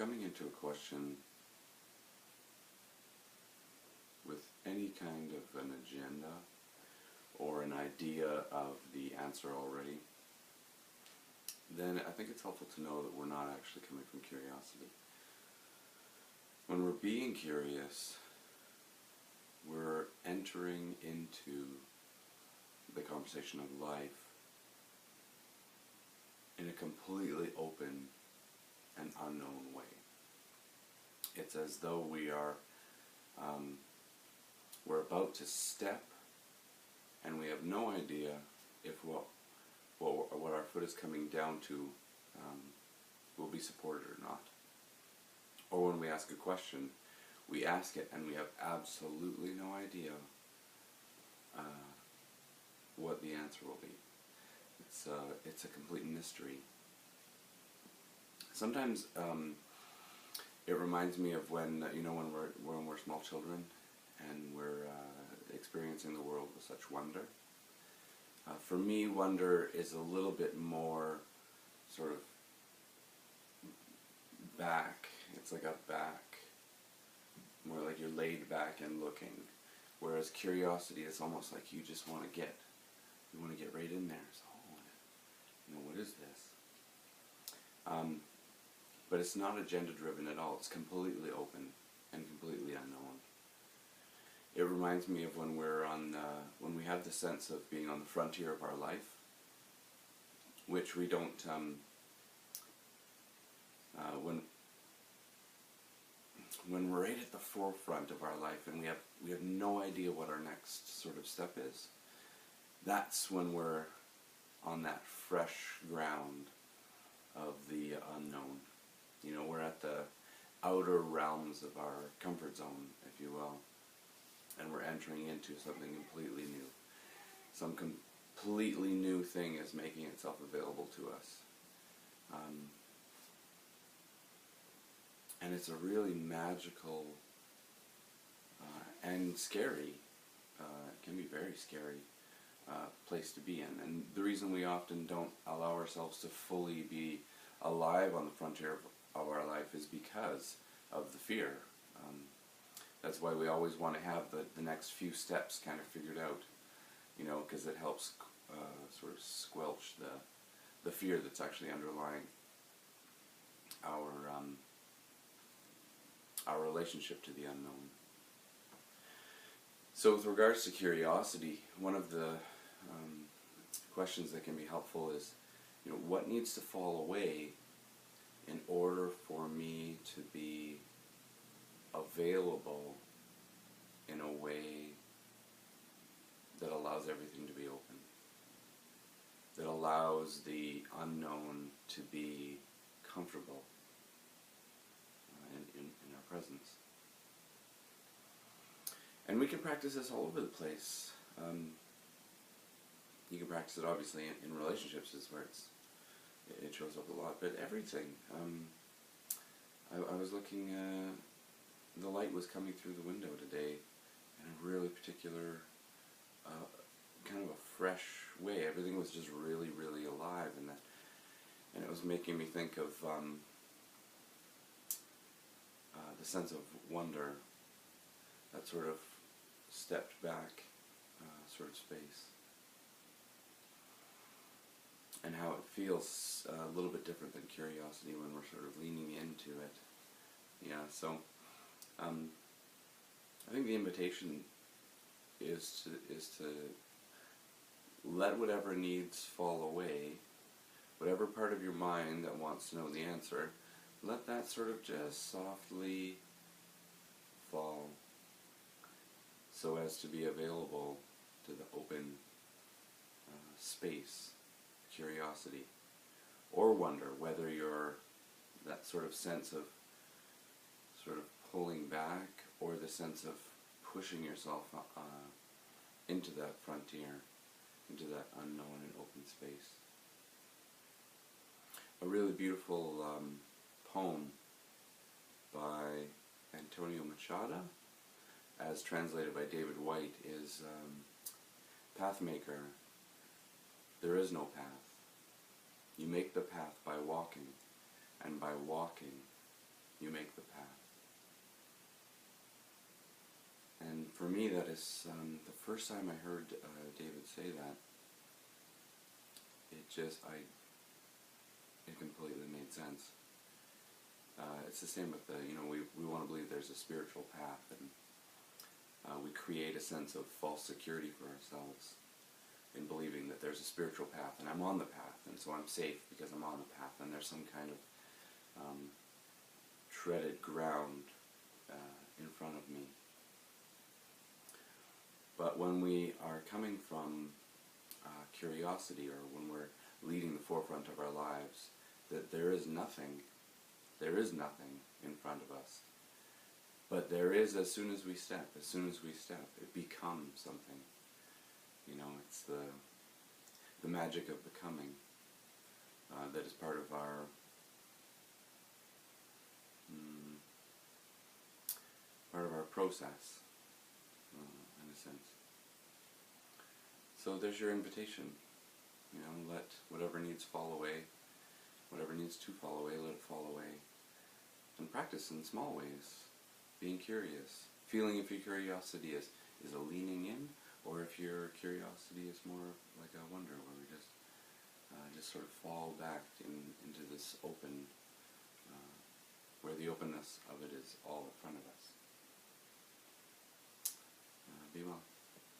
coming into a question with any kind of an agenda or an idea of the answer already, then I think it's helpful to know that we're not actually coming from curiosity. When we're being curious, we're entering into the conversation of life in a completely open and unknown way. It's as though we're about to step, and we have no idea if what our foot is coming down to will be supported or not. Or when we ask a question, we ask it and we have absolutely no idea what the answer will be. It's a complete mystery. Sometimes it reminds me of when when we're small children and we're experiencing the world with such wonder. For me, wonder is a little bit more sort of back. It's like a back, more like you're laid back and looking. Whereas curiosity is almost like you just want to get right in there. So, what is this? But it's not agenda driven at all. It's completely open and completely unknown. It reminds me of when when we have the sense of being on the frontier of our life, which we don't, when we're right at the forefront of our life and we have no idea what our next sort of step is. That's when we're on that fresh ground of the unknown. We're at the outer realms of our comfort zone, if you will, and we're entering into something completely new. Some completely new thing is making itself available to us. And it's a really magical and scary, it can be very scary, place to be in. And the reason we often don't allow ourselves to fully be alive on the frontier of our life is because of the fear. That's why we always want to have the next few steps kind of figured out, because it helps sort of squelch the fear that's actually underlying our relationship to the unknown. So with regards to curiosity, one of the questions that can be helpful is, what needs to fall away in order for me to be available in a way that allows everything to be open, that allows the unknown to be comfortable in our presence. And we can practice this all over the place. You can practice it obviously in relationships, is where it shows up a lot, but everything. I was looking, the light was coming through the window today in a really particular, kind of a fresh way. Everything was just really, really alive, and it was making me think of the sense of wonder, that sort of stepped back sort of space, and how it feels a little bit different than curiosity when we're sort of leaning into it. Yeah, so I think the invitation is to let whatever needs fall away, whatever part of your mind that wants to know the answer, let that sort of just softly fall, so as to be available to the open space, curiosity, or wonder, whether you're that sort of sense of sort of pulling back, or the sense of pushing yourself into that frontier, into that unknown and open space. A really beautiful poem by Antonio Machado, as translated by David White, is Pathmaker. There is no path. You make the path by walking, and by walking you make the path. And for me, that is the first time I heard David say that. It completely made sense. It's the same with we want to believe there's a spiritual path, and we create a sense of false security for ourselves in believing that there's a spiritual path, and I'm on the path, and so I'm safe because I'm on the path, and there's some kind of treaded ground in front of me. But when we are coming from curiosity, or when we're leading the forefront of our lives, that there is nothing in front of us. But there is as soon as we step, it becomes something. It's the magic of becoming that is part of our process, in a sense. So there's your invitation. Let whatever needs fall away, whatever needs to fall away, let it fall away. And practice in small ways, being curious, feeling if your curiosity is a leaning in, or if your curiosity is more like a wonder, where we just sort of fall back into this open, where the openness of it is all in front of us. Be well.